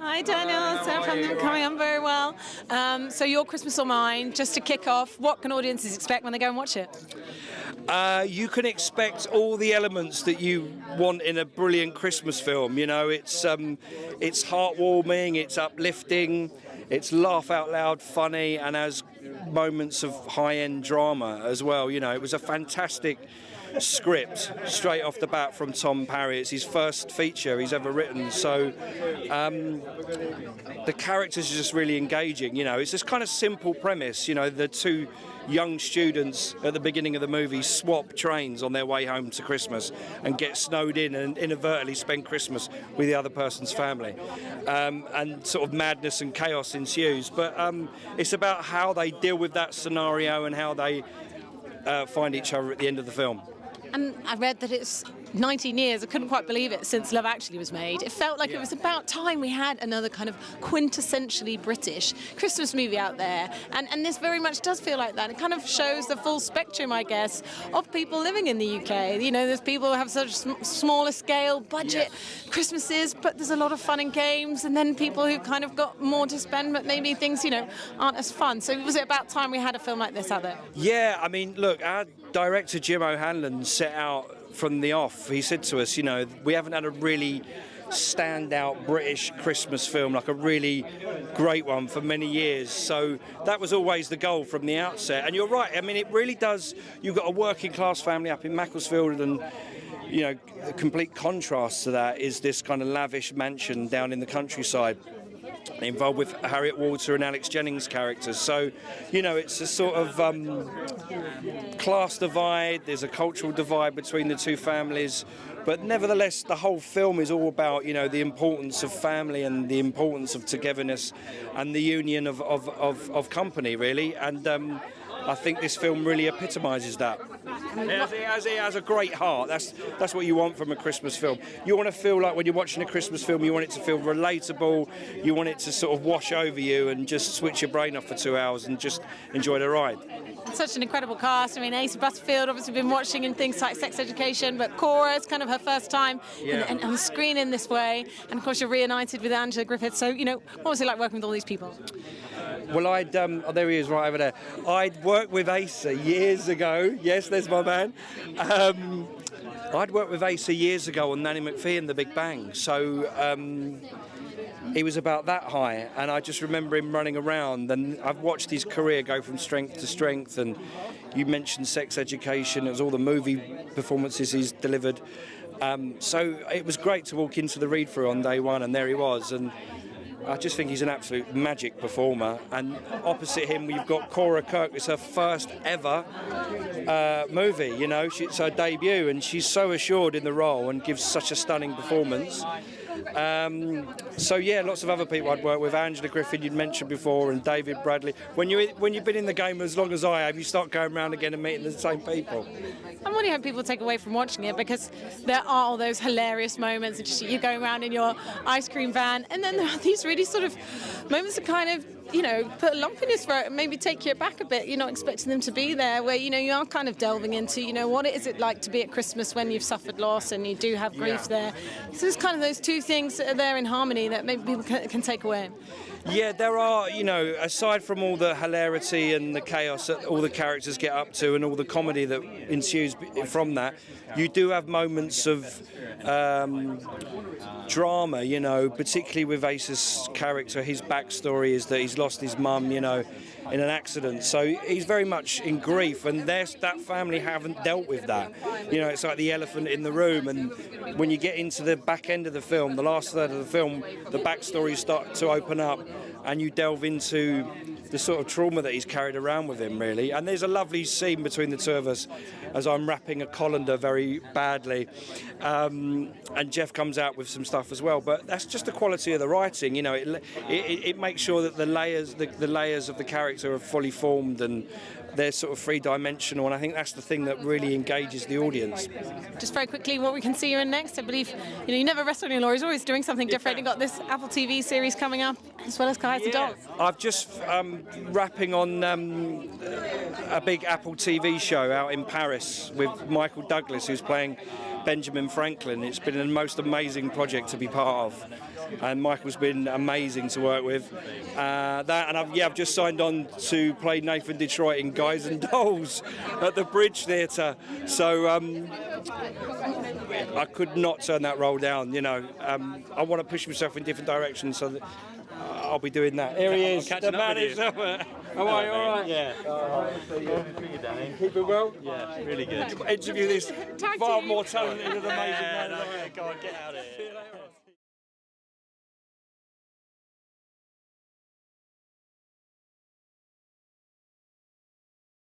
Hi Daniel, Sarah from them coming on very well. So your Christmas or Mine, just to kick off, what can audiences expect when they go and watch it? You can expect all the elements that you want in a brilliant Christmas film. You know, it's heartwarming, it's uplifting, it's laugh out loud funny, and has moments of high-end drama as well. You know, it was a fantastic script straight off the bat from Tom Parry. It's his first feature he's ever written, so the characters are just really engaging. You know, it's this kind of simple premise. You know, the two young students at the beginning of the movie swap trains on their way home to Christmas and get snowed in and inadvertently spend Christmas with the other person's family, and sort of madness and chaos ensues. But it's about how they deal with that scenario and how they find each other at the end of the film. And I read that it's 19 years, I couldn't quite believe it, since Love Actually was made. It felt like it was about time we had another kind of quintessentially British Christmas movie out there. And this very much does feel like that. It kind of shows the full spectrum, I guess, of people living in the UK. You know, there's people who have such smaller scale budget Christmases, but there's a lot of fun and games. And then people who've kind of got more to spend, but maybe things, you know, aren't as fun. So was it about time we had a film like this out there? Yeah, I mean, look, our director Jim O'Hanlon set out from the off. He said to us, you know, we haven't had a really standout British Christmas film, like a really great one, for many years. So that was always the goal from the outset. And you're right, I mean, it really does. You've got a working class family up in Macclesfield, and you know, the complete contrast to that is this kind of lavish mansion down in the countryside, involved with Harriet Walter and Alex Jennings' characters. So, you know, it's a sort of class divide, there's a cultural divide between the two families, but nevertheless the whole film is all about, you know, the importance of family and the importance of togetherness and the union of company, really. And I think this film really epitomises that. It has a great heart. That's what you want from a Christmas film. You want to feel like when you're watching a Christmas film, you want it to feel relatable. You want it to sort of wash over you and just switch your brain off for 2 hours and just enjoy the ride. Such an incredible cast. I mean, Asa Butterfield, obviously been watching in things like Sex Education, but Cora, it's kind of her first time on screen in this way. And of course, you're reunited with Angela Griffith. So, you know, what was it like working with all these people? Well, oh, there he is, right over there. I'd worked with Asa years ago. Yes, there's my man. I'd worked with Asa years ago on Nanny McPhee and The Big Bang. So he was about that high, and I just remember him running around, and I've watched his career go from strength to strength. And you mentioned Sex Education, it was all the movie performances he's delivered. So it was great to walk into the read-through on day one, and there he was. And I just think he's an absolute magic performer. And opposite him, we've got Cora Kirk. It's her first ever movie, you know. It's her debut, and she's so assured in the role and gives such a stunning performance. So yeah, lots of other people I'd worked with. Angela Griffith, you'd mentioned before, and David Bradley. When you've been in the game as long as I have, you start going around again and meeting the same people. And what do you hope people take away from watching it? Because there are all those hilarious moments, and just you going around in your ice cream van, and then there are these really sort of moments that kind of, you know, put a lump in your throat and maybe take you back a bit. You're not expecting them to be there, where, you know, you are kind of delving into, you know, what is it like to be at Christmas when you've suffered loss and you do have grief there. So there's kind of those two things that are there in harmony that maybe people can take away. Yeah, there are, you know, aside from all the hilarity and the chaos that all the characters get up to and all the comedy that ensues from that, you do have moments of drama, you know, particularly with Asa's character. His backstory is that he's lost his mum, you know, in an accident. So he's very much in grief, and that family haven't dealt with that. You know, it's like the elephant in the room. And when you get into the back end of the film, the last third of the film, the backstories start to open up, and you delve into the sort of trauma that he's carried around with him, really. And there's a lovely scene between the two of us as I'm wrapping a colander very badly, and Jeff comes out with some stuff as well. But that's just the quality of the writing, you know. It makes sure that the layers of the character are fully formed, and they're sort of three-dimensional, and I think that's the thing that really engages the audience. Just very quickly, what we can see you in next, I believe, you know, you never rest on your laurels, always doing something different. You've got this Apple TV series coming up, as well as Kai's the Dog. I've just wrapping on a big Apple TV show out in Paris with Michael Douglas, who's playing Benjamin Franklin. It's been the most amazing project to be part of, and Michael's been amazing to work with. I've just signed on to play Nathan Detroit in Guys and Dolls at the Bridge Theatre. So I could not turn that role down. I want to push myself in different directions, so that I'll be doing that. Here he is, the man himself. How are you? All right? Yeah. Keep it well? Yeah, really good. Interview this far more talented and amazing man. Go on, get out.